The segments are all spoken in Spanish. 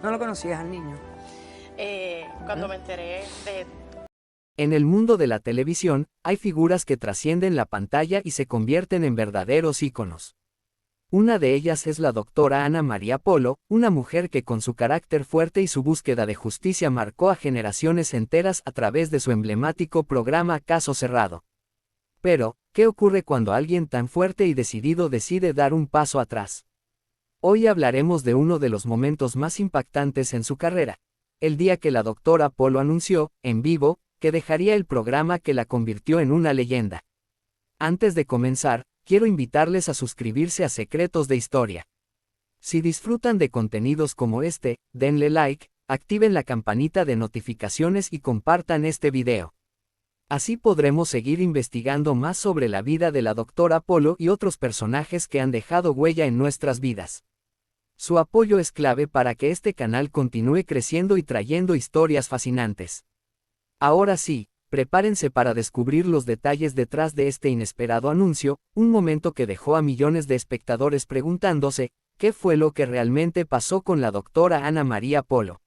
¿No lo conocías al niño? Cuando me enteré de... En el mundo de la televisión, hay figuras que trascienden la pantalla y se convierten en verdaderos íconos. Una de ellas es la doctora Ana María Polo, una mujer que con su carácter fuerte y su búsqueda de justicia marcó a generaciones enteras a través de su emblemático programa Caso Cerrado. Pero, ¿qué ocurre cuando alguien tan fuerte y decidido decide dar un paso atrás? Hoy hablaremos de uno de los momentos más impactantes en su carrera, el día que la doctora Polo anunció, en vivo, que dejaría el programa que la convirtió en una leyenda. Antes de comenzar, quiero invitarles a suscribirse a Secretos de Historia. Si disfrutan de contenidos como este, denle like, activen la campanita de notificaciones y compartan este video. Así podremos seguir investigando más sobre la vida de la doctora Polo y otros personajes que han dejado huella en nuestras vidas. Su apoyo es clave para que este canal continúe creciendo y trayendo historias fascinantes. Ahora sí, prepárense para descubrir los detalles detrás de este inesperado anuncio, un momento que dejó a millones de espectadores preguntándose, ¿qué fue lo que realmente pasó con la doctora Ana María Polo?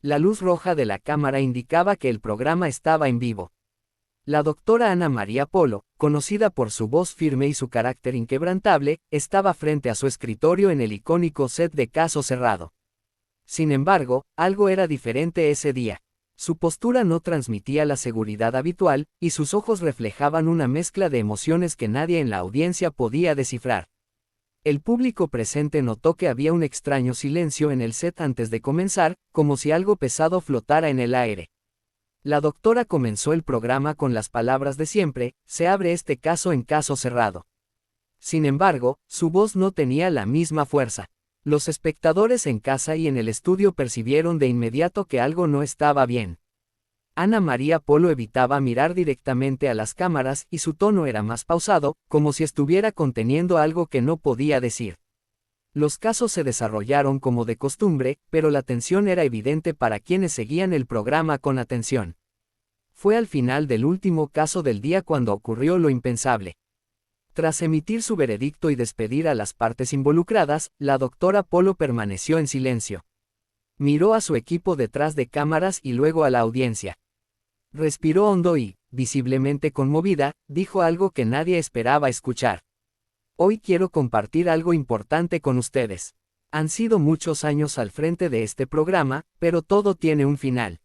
La luz roja de la cámara indicaba que el programa estaba en vivo. La doctora Ana María Polo, conocida por su voz firme y su carácter inquebrantable, estaba frente a su escritorio en el icónico set de Caso Cerrado. Sin embargo, algo era diferente ese día. Su postura no transmitía la seguridad habitual, y sus ojos reflejaban una mezcla de emociones que nadie en la audiencia podía descifrar. El público presente notó que había un extraño silencio en el set antes de comenzar, como si algo pesado flotara en el aire. La doctora comenzó el programa con las palabras de siempre: se abre este caso en Caso Cerrado. Sin embargo, su voz no tenía la misma fuerza. Los espectadores en casa y en el estudio percibieron de inmediato que algo no estaba bien. Ana María Polo evitaba mirar directamente a las cámaras y su tono era más pausado, como si estuviera conteniendo algo que no podía decir. Los casos se desarrollaron como de costumbre, pero la tensión era evidente para quienes seguían el programa con atención. Fue al final del último caso del día cuando ocurrió lo impensable. Tras emitir su veredicto y despedir a las partes involucradas, la doctora Polo permaneció en silencio. Miró a su equipo detrás de cámaras y luego a la audiencia. Respiró hondo y, visiblemente conmovida, dijo algo que nadie esperaba escuchar. Hoy quiero compartir algo importante con ustedes. Han sido muchos años al frente de este programa, pero todo tiene un final.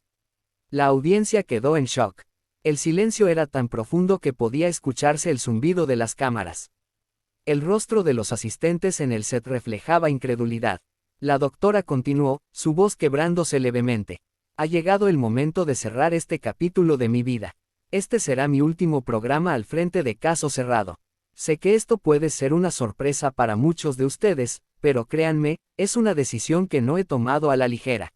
La audiencia quedó en shock. El silencio era tan profundo que podía escucharse el zumbido de las cámaras. El rostro de los asistentes en el set reflejaba incredulidad. La doctora continuó, su voz quebrándose levemente. Ha llegado el momento de cerrar este capítulo de mi vida. Este será mi último programa al frente de Caso Cerrado. Sé que esto puede ser una sorpresa para muchos de ustedes, pero créanme, es una decisión que no he tomado a la ligera.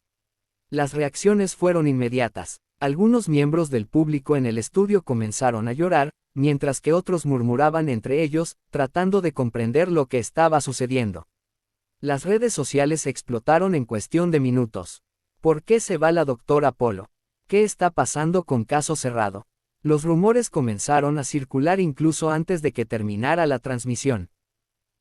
Las reacciones fueron inmediatas. Algunos miembros del público en el estudio comenzaron a llorar, mientras que otros murmuraban entre ellos, tratando de comprender lo que estaba sucediendo. Las redes sociales explotaron en cuestión de minutos. ¿Por qué se va la doctora Polo? ¿Qué está pasando con Caso Cerrado? Los rumores comenzaron a circular incluso antes de que terminara la transmisión.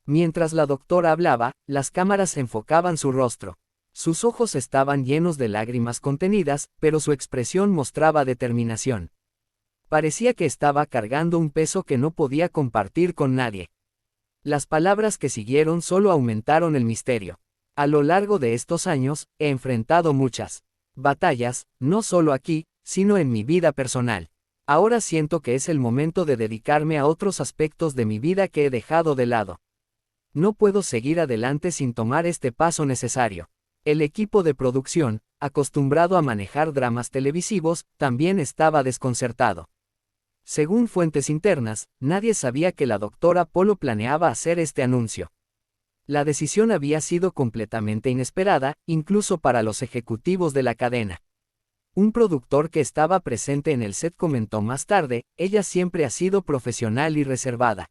Mientras la doctora hablaba, las cámaras enfocaban su rostro. Sus ojos estaban llenos de lágrimas contenidas, pero su expresión mostraba determinación. Parecía que estaba cargando un peso que no podía compartir con nadie. Las palabras que siguieron solo aumentaron el misterio. A lo largo de estos años, he enfrentado muchas batallas, no solo aquí, sino en mi vida personal. Ahora siento que es el momento de dedicarme a otros aspectos de mi vida que he dejado de lado. No puedo seguir adelante sin tomar este paso necesario. El equipo de producción, acostumbrado a manejar dramas televisivos, también estaba desconcertado. Según fuentes internas, nadie sabía que la doctora Polo planeaba hacer este anuncio. La decisión había sido completamente inesperada, incluso para los ejecutivos de la cadena. Un productor que estaba presente en el set comentó más tarde: ella siempre ha sido profesional y reservada.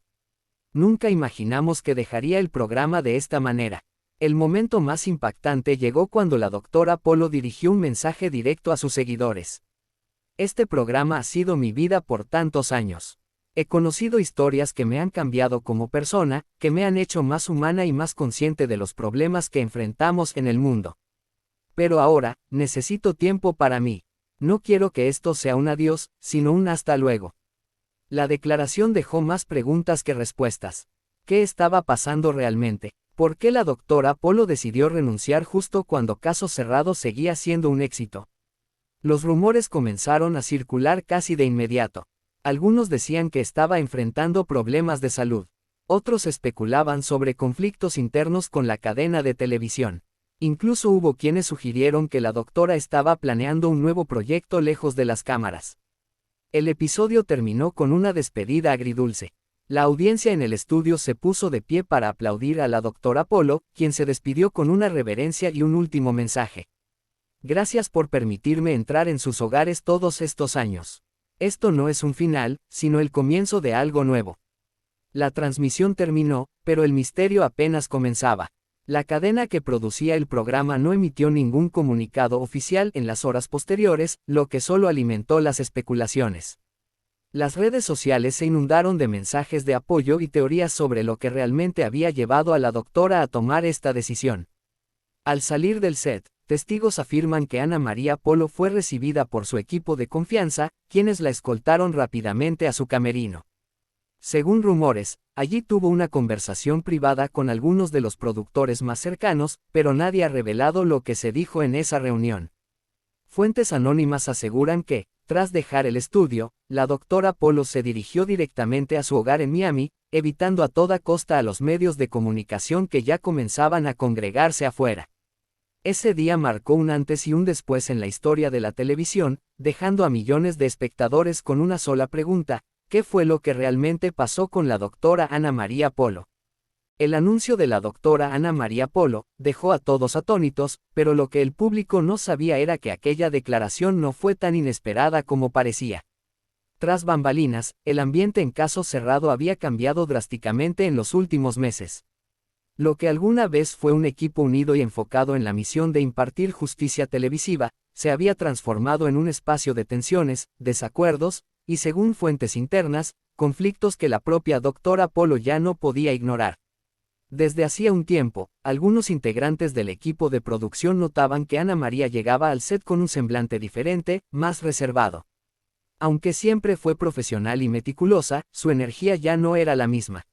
Nunca imaginamos que dejaría el programa de esta manera. El momento más impactante llegó cuando la doctora Polo dirigió un mensaje directo a sus seguidores. Este programa ha sido mi vida por tantos años. He conocido historias que me han cambiado como persona, que me han hecho más humana y más consciente de los problemas que enfrentamos en el mundo. Pero ahora, necesito tiempo para mí. No quiero que esto sea un adiós, sino un hasta luego. La declaración dejó más preguntas que respuestas. ¿Qué estaba pasando realmente? ¿Por qué la doctora Polo decidió renunciar justo cuando Caso Cerrado seguía siendo un éxito? Los rumores comenzaron a circular casi de inmediato. Algunos decían que estaba enfrentando problemas de salud. Otros especulaban sobre conflictos internos con la cadena de televisión. Incluso hubo quienes sugirieron que la doctora estaba planeando un nuevo proyecto lejos de las cámaras. El episodio terminó con una despedida agridulce. La audiencia en el estudio se puso de pie para aplaudir a la doctora Polo, quien se despidió con una reverencia y un último mensaje. Gracias por permitirme entrar en sus hogares todos estos años. Esto no es un final, sino el comienzo de algo nuevo. La transmisión terminó, pero el misterio apenas comenzaba. La cadena que producía el programa no emitió ningún comunicado oficial en las horas posteriores, lo que solo alimentó las especulaciones. Las redes sociales se inundaron de mensajes de apoyo y teorías sobre lo que realmente había llevado a la doctora a tomar esta decisión. Al salir del set, testigos afirman que Ana María Polo fue recibida por su equipo de confianza, quienes la escoltaron rápidamente a su camerino. Según rumores, allí tuvo una conversación privada con algunos de los productores más cercanos, pero nadie ha revelado lo que se dijo en esa reunión. Fuentes anónimas aseguran que, tras dejar el estudio, la doctora Polo se dirigió directamente a su hogar en Miami, evitando a toda costa a los medios de comunicación que ya comenzaban a congregarse afuera. Ese día marcó un antes y un después en la historia de la televisión, dejando a millones de espectadores con una sola pregunta: ¿qué fue lo que realmente pasó con la doctora Ana María Polo? El anuncio de la doctora Ana María Polo dejó a todos atónitos, pero lo que el público no sabía era que aquella declaración no fue tan inesperada como parecía. Tras bambalinas, el ambiente en Caso Cerrado había cambiado drásticamente en los últimos meses. Lo que alguna vez fue un equipo unido y enfocado en la misión de impartir justicia televisiva, se había transformado en un espacio de tensiones, desacuerdos, y según fuentes internas, conflictos que la propia doctora Polo ya no podía ignorar. Desde hacía un tiempo, algunos integrantes del equipo de producción notaban que Ana María llegaba al set con un semblante diferente, más reservado. Aunque siempre fue profesional y meticulosa, su energía ya no era la misma.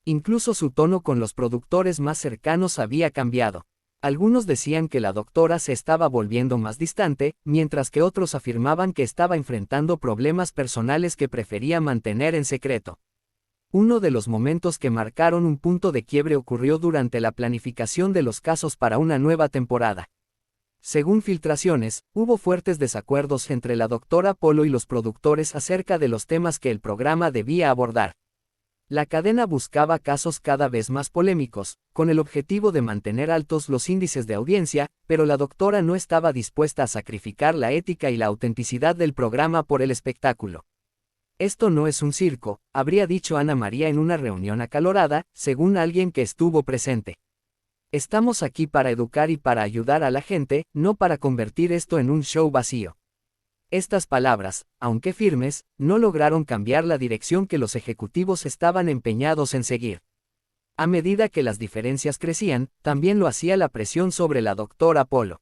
Incluso su tono con los productores más cercanos había cambiado. Algunos decían que la doctora se estaba volviendo más distante, mientras que otros afirmaban que estaba enfrentando problemas personales que prefería mantener en secreto. Uno de los momentos que marcaron un punto de quiebre ocurrió durante la planificación de los casos para una nueva temporada. Según filtraciones, hubo fuertes desacuerdos entre la doctora Polo y los productores acerca de los temas que el programa debía abordar. La cadena buscaba casos cada vez más polémicos, con el objetivo de mantener altos los índices de audiencia, pero la doctora no estaba dispuesta a sacrificar la ética y la autenticidad del programa por el espectáculo. Esto no es un circo, habría dicho Ana María en una reunión acalorada, según alguien que estuvo presente. Estamos aquí para educar y para ayudar a la gente, no para convertir esto en un show vacío. Estas palabras, aunque firmes, no lograron cambiar la dirección que los ejecutivos estaban empeñados en seguir. A medida que las diferencias crecían, también lo hacía la presión sobre la doctora Polo.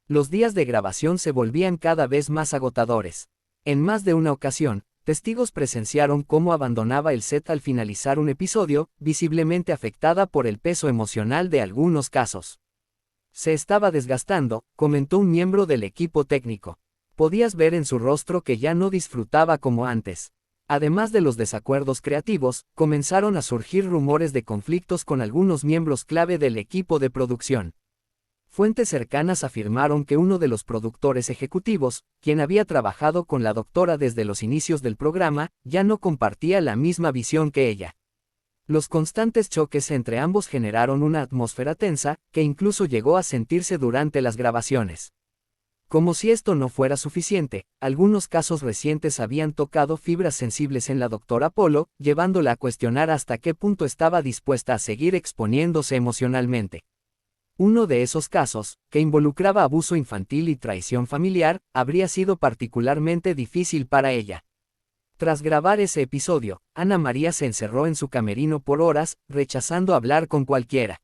Los días de grabación se volvían cada vez más agotadores. En más de una ocasión, testigos presenciaron cómo abandonaba el set al finalizar un episodio, visiblemente afectada por el peso emocional de algunos casos. Se estaba desgastando, comentó un miembro del equipo técnico. Podías ver en su rostro que ya no disfrutaba como antes. Además de los desacuerdos creativos, comenzaron a surgir rumores de conflictos con algunos miembros clave del equipo de producción. Fuentes cercanas afirmaron que uno de los productores ejecutivos, quien había trabajado con la doctora desde los inicios del programa, ya no compartía la misma visión que ella. Los constantes choques entre ambos generaron una atmósfera tensa, que incluso llegó a sentirse durante las grabaciones. Como si esto no fuera suficiente, algunos casos recientes habían tocado fibras sensibles en la doctora Polo, llevándola a cuestionar hasta qué punto estaba dispuesta a seguir exponiéndose emocionalmente. Uno de esos casos, que involucraba abuso infantil y traición familiar, habría sido particularmente difícil para ella. Tras grabar ese episodio, Ana María se encerró en su camerino por horas, rechazando hablar con cualquiera.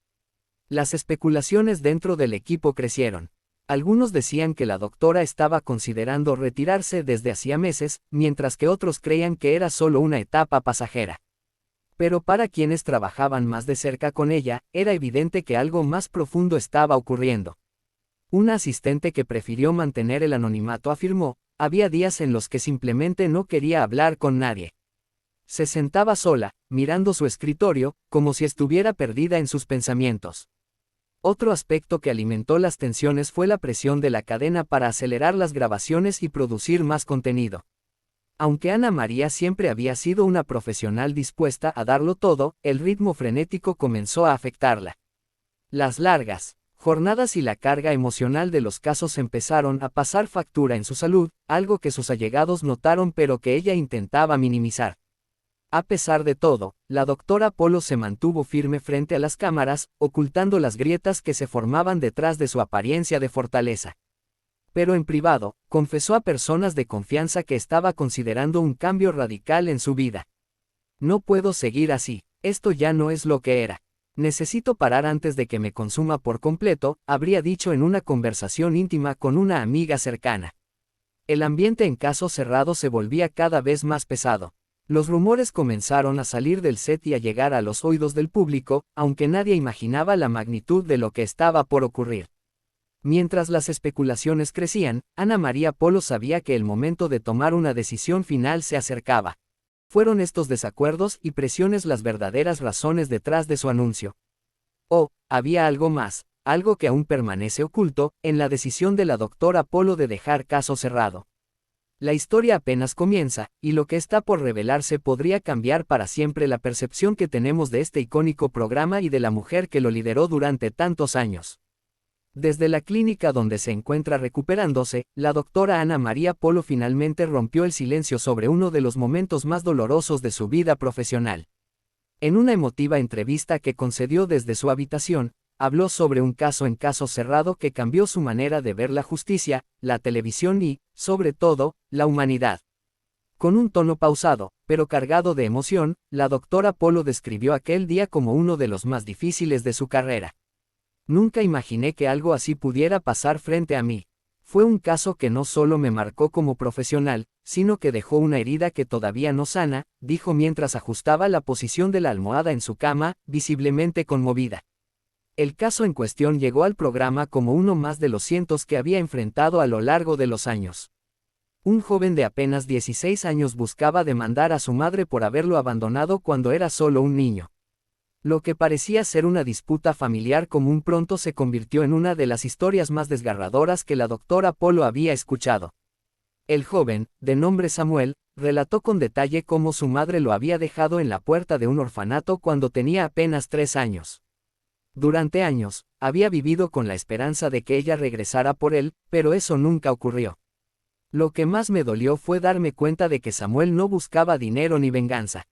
Las especulaciones dentro del equipo crecieron. Algunos decían que la doctora estaba considerando retirarse desde hacía meses, mientras que otros creían que era solo una etapa pasajera. Pero para quienes trabajaban más de cerca con ella, era evidente que algo más profundo estaba ocurriendo. Una asistente que prefirió mantener el anonimato afirmó, había días en los que simplemente no quería hablar con nadie. Se sentaba sola, mirando su escritorio, como si estuviera perdida en sus pensamientos. Otro aspecto que alimentó las tensiones fue la presión de la cadena para acelerar las grabaciones y producir más contenido. Aunque Ana María siempre había sido una profesional dispuesta a darlo todo, el ritmo frenético comenzó a afectarla. Las largas jornadas y la carga emocional de los casos empezaron a pasar factura en su salud, algo que sus allegados notaron pero que ella intentaba minimizar. A pesar de todo, la doctora Polo se mantuvo firme frente a las cámaras, ocultando las grietas que se formaban detrás de su apariencia de fortaleza. Pero en privado, confesó a personas de confianza que estaba considerando un cambio radical en su vida. No puedo seguir así, esto ya no es lo que era. Necesito parar antes de que me consuma por completo, habría dicho en una conversación íntima con una amiga cercana. El ambiente en Caso Cerrado se volvía cada vez más pesado. Los rumores comenzaron a salir del set y a llegar a los oídos del público, aunque nadie imaginaba la magnitud de lo que estaba por ocurrir. Mientras las especulaciones crecían, Ana María Polo sabía que el momento de tomar una decisión final se acercaba. Fueron estos desacuerdos y presiones las verdaderas razones detrás de su anuncio. Había algo más, algo que aún permanece oculto, en la decisión de la doctora Polo de dejar Caso Cerrado. La historia apenas comienza, y lo que está por revelarse podría cambiar para siempre la percepción que tenemos de este icónico programa y de la mujer que lo lideró durante tantos años. Desde la clínica donde se encuentra recuperándose, la doctora Ana María Polo finalmente rompió el silencio sobre uno de los momentos más dolorosos de su vida profesional. En una emotiva entrevista que concedió desde su habitación, habló sobre un caso en Caso Cerrado que cambió su manera de ver la justicia, la televisión y, sobre todo, la humanidad. Con un tono pausado, pero cargado de emoción, la doctora Polo describió aquel día como uno de los más difíciles de su carrera. Nunca imaginé que algo así pudiera pasar frente a mí. Fue un caso que no solo me marcó como profesional, sino que dejó una herida que todavía no sana, dijo mientras ajustaba la posición de la almohada en su cama, visiblemente conmovida. El caso en cuestión llegó al programa como uno más de los cientos que había enfrentado a lo largo de los años. Un joven de apenas 16 años buscaba demandar a su madre por haberlo abandonado cuando era solo un niño. Lo que parecía ser una disputa familiar común pronto se convirtió en una de las historias más desgarradoras que la doctora Polo había escuchado. El joven, de nombre Samuel, relató con detalle cómo su madre lo había dejado en la puerta de un orfanato cuando tenía apenas 3 años. Durante años, había vivido con la esperanza de que ella regresara por él, pero eso nunca ocurrió. Lo que más me dolió fue darme cuenta de que Samuel no buscaba dinero ni venganza.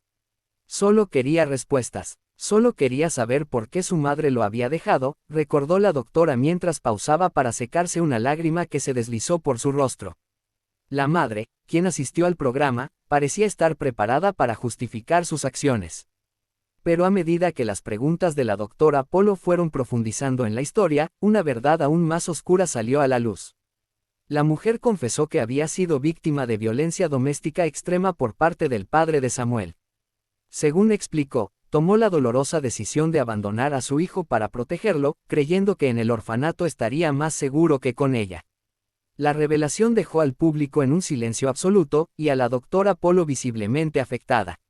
Solo quería respuestas. Solo quería saber por qué su madre lo había dejado, recordó la doctora mientras pausaba para secarse una lágrima que se deslizó por su rostro. La madre, quien asistió al programa, parecía estar preparada para justificar sus acciones. Pero a medida que las preguntas de la doctora Polo fueron profundizando en la historia, una verdad aún más oscura salió a la luz. La mujer confesó que había sido víctima de violencia doméstica extrema por parte del padre de Samuel. Según explicó, tomó la dolorosa decisión de abandonar a su hijo para protegerlo, creyendo que en el orfanato estaría más seguro que con ella. La revelación dejó al público en un silencio absoluto, y a la doctora Polo visiblemente afectada.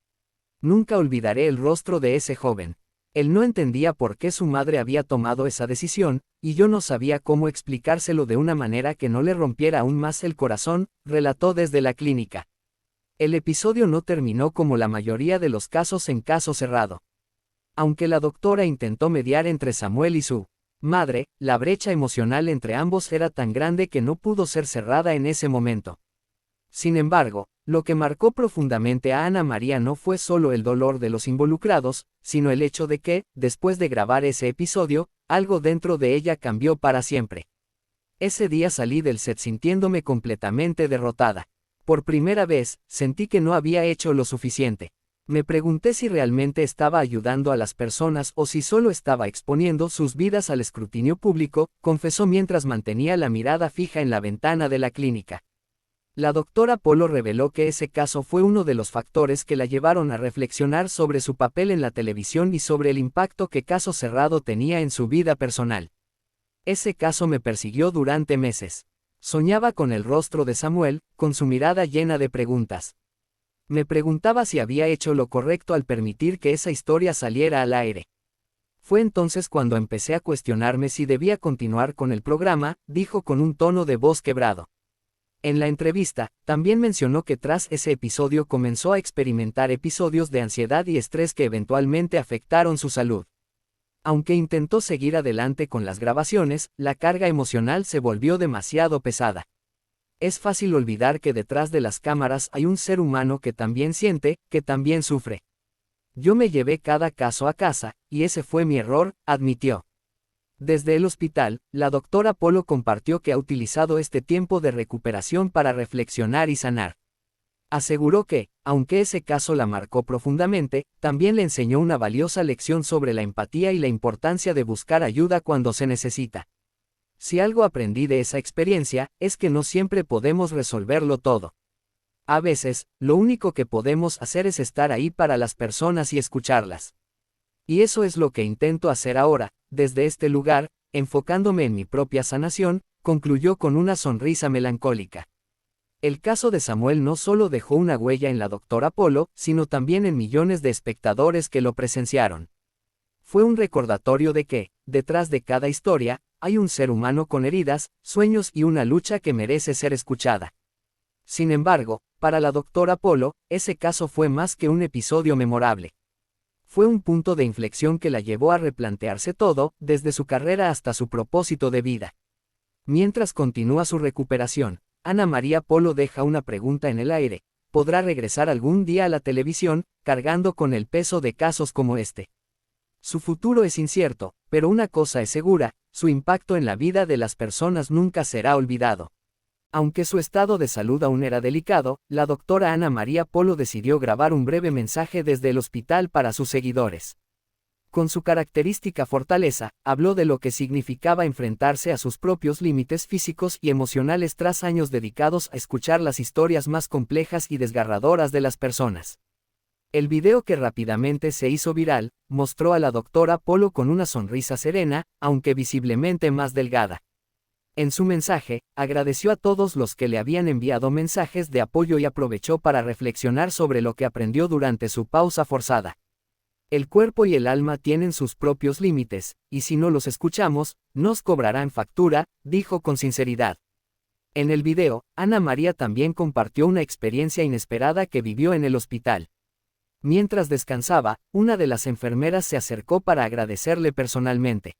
Nunca olvidaré el rostro de ese joven. Él no entendía por qué su madre había tomado esa decisión, y yo no sabía cómo explicárselo de una manera que no le rompiera aún más el corazón, relató desde la clínica. El episodio no terminó como la mayoría de los casos en Caso Cerrado. Aunque la doctora intentó mediar entre Samuel y su madre, la brecha emocional entre ambos era tan grande que no pudo ser cerrada en ese momento. Sin embargo, lo que marcó profundamente a Ana María no fue solo el dolor de los involucrados, sino el hecho de que, después de grabar ese episodio, algo dentro de ella cambió para siempre. Ese día salí del set sintiéndome completamente derrotada. Por primera vez, sentí que no había hecho lo suficiente. Me pregunté si realmente estaba ayudando a las personas o si solo estaba exponiendo sus vidas al escrutinio público, confesó mientras mantenía la mirada fija en la ventana de la clínica. La doctora Polo reveló que ese caso fue uno de los factores que la llevaron a reflexionar sobre su papel en la televisión y sobre el impacto que Caso Cerrado tenía en su vida personal. Ese caso me persiguió durante meses. Soñaba con el rostro de Samuel, con su mirada llena de preguntas. Me preguntaba si había hecho lo correcto al permitir que esa historia saliera al aire. Fue entonces cuando empecé a cuestionarme si debía continuar con el programa, dijo con un tono de voz quebrado. En la entrevista, también mencionó que tras ese episodio comenzó a experimentar episodios de ansiedad y estrés que eventualmente afectaron su salud. Aunque intentó seguir adelante con las grabaciones, la carga emocional se volvió demasiado pesada. Es fácil olvidar que detrás de las cámaras hay un ser humano que también siente, que también sufre. Yo me llevé cada caso a casa, y ese fue mi error, admitió. Desde el hospital, la doctora Polo compartió que ha utilizado este tiempo de recuperación para reflexionar y sanar. Aseguró que, aunque ese caso la marcó profundamente, también le enseñó una valiosa lección sobre la empatía y la importancia de buscar ayuda cuando se necesita. Si algo aprendí de esa experiencia, es que no siempre podemos resolverlo todo. A veces, lo único que podemos hacer es estar ahí para las personas y escucharlas. Y eso es lo que intento hacer ahora, desde este lugar, enfocándome en mi propia sanación, concluyó con una sonrisa melancólica. El caso de Samuel no solo dejó una huella en la doctora Polo, sino también en millones de espectadores que lo presenciaron. Fue un recordatorio de que, detrás de cada historia, hay un ser humano con heridas, sueños y una lucha que merece ser escuchada. Sin embargo, para la doctora Polo, ese caso fue más que un episodio memorable. Fue un punto de inflexión que la llevó a replantearse todo, desde su carrera hasta su propósito de vida. Mientras continúa su recuperación, Ana María Polo deja una pregunta en el aire: ¿podrá regresar algún día a la televisión, cargando con el peso de casos como este? Su futuro es incierto, pero una cosa es segura: su impacto en la vida de las personas nunca será olvidado. Aunque su estado de salud aún era delicado, la doctora Ana María Polo decidió grabar un breve mensaje desde el hospital para sus seguidores. Con su característica fortaleza, habló de lo que significaba enfrentarse a sus propios límites físicos y emocionales tras años dedicados a escuchar las historias más complejas y desgarradoras de las personas. El video, que rápidamente se hizo viral, mostró a la doctora Polo con una sonrisa serena, aunque visiblemente más delgada. En su mensaje, agradeció a todos los que le habían enviado mensajes de apoyo y aprovechó para reflexionar sobre lo que aprendió durante su pausa forzada. El cuerpo y el alma tienen sus propios límites, y si no los escuchamos, nos cobrarán factura, dijo con sinceridad. En el video, Ana María también compartió una experiencia inesperada que vivió en el hospital. Mientras descansaba, una de las enfermeras se acercó para agradecerle personalmente.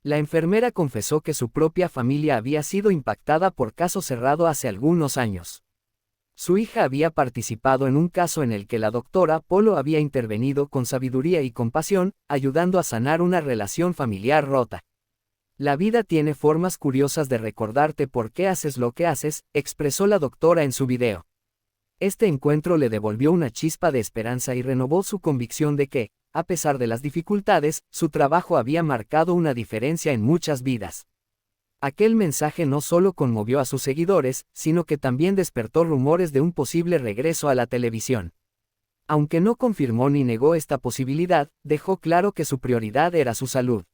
La enfermera confesó que su propia familia había sido impactada por Caso Cerrado hace algunos años. Su hija había participado en un caso en el que la doctora Polo había intervenido con sabiduría y compasión, ayudando a sanar una relación familiar rota. La vida tiene formas curiosas de recordarte por qué haces lo que haces, expresó la doctora en su video. Este encuentro le devolvió una chispa de esperanza y renovó su convicción de que, a pesar de las dificultades, su trabajo había marcado una diferencia en muchas vidas. Aquel mensaje no solo conmovió a sus seguidores, sino que también despertó rumores de un posible regreso a la televisión. Aunque no confirmó ni negó esta posibilidad, dejó claro que su prioridad era su salud.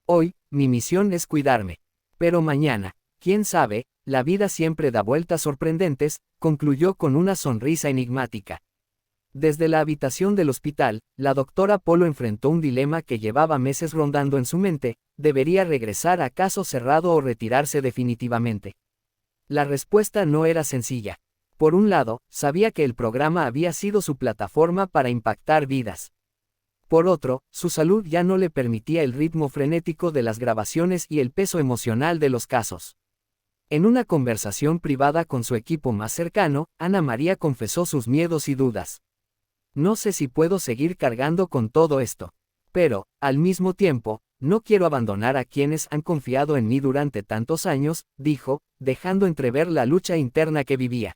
Hoy, mi misión es cuidarme. Pero mañana, quién sabe, la vida siempre da vueltas sorprendentes, concluyó con una sonrisa enigmática. Desde la habitación del hospital, la doctora Polo enfrentó un dilema que llevaba meses rondando en su mente: ¿debería regresar a Caso Cerrado o retirarse definitivamente? La respuesta no era sencilla. Por un lado, sabía que el programa había sido su plataforma para impactar vidas. Por otro, su salud ya no le permitía el ritmo frenético de las grabaciones y el peso emocional de los casos. En una conversación privada con su equipo más cercano, Ana María confesó sus miedos y dudas. No sé si puedo seguir cargando con todo esto. Pero, al mismo tiempo, no quiero abandonar a quienes han confiado en mí durante tantos años, dijo, dejando entrever la lucha interna que vivía.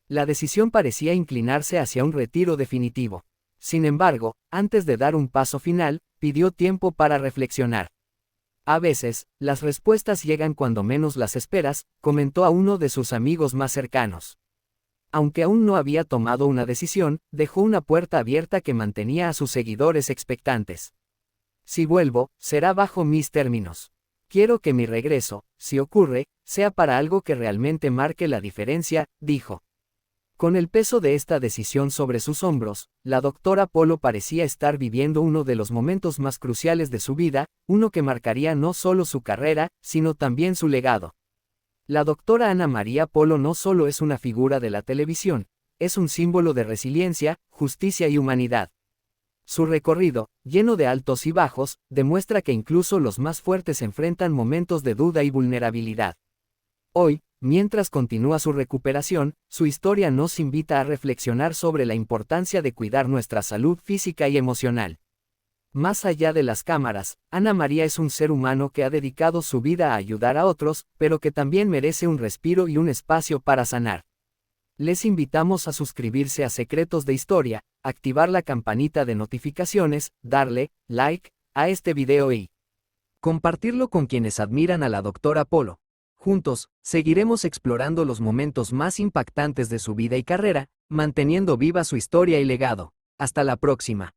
La decisión parecía inclinarse hacia un retiro definitivo. Sin embargo, antes de dar un paso final, pidió tiempo para reflexionar. A veces, las respuestas llegan cuando menos las esperas, comentó a uno de sus amigos más cercanos. Aunque aún no había tomado una decisión, dejó una puerta abierta que mantenía a sus seguidores expectantes. Si vuelvo, será bajo mis términos. Quiero que mi regreso, si ocurre, sea para algo que realmente marque la diferencia, dijo. Con el peso de esta decisión sobre sus hombros, la doctora Polo parecía estar viviendo uno de los momentos más cruciales de su vida, uno que marcaría no solo su carrera, sino también su legado. La doctora Ana María Polo no solo es una figura de la televisión, es un símbolo de resiliencia, justicia y humanidad. Su recorrido, lleno de altos y bajos, demuestra que incluso los más fuertes enfrentan momentos de duda y vulnerabilidad. Hoy, mientras continúa su recuperación, su historia nos invita a reflexionar sobre la importancia de cuidar nuestra salud física y emocional. Más allá de las cámaras, Ana María es un ser humano que ha dedicado su vida a ayudar a otros, pero que también merece un respiro y un espacio para sanar. Les invitamos a suscribirse a Secretos de Historia, activar la campanita de notificaciones, darle like a este video y compartirlo con quienes admiran a la doctora Polo. Juntos, seguiremos explorando los momentos más impactantes de su vida y carrera, manteniendo viva su historia y legado. Hasta la próxima.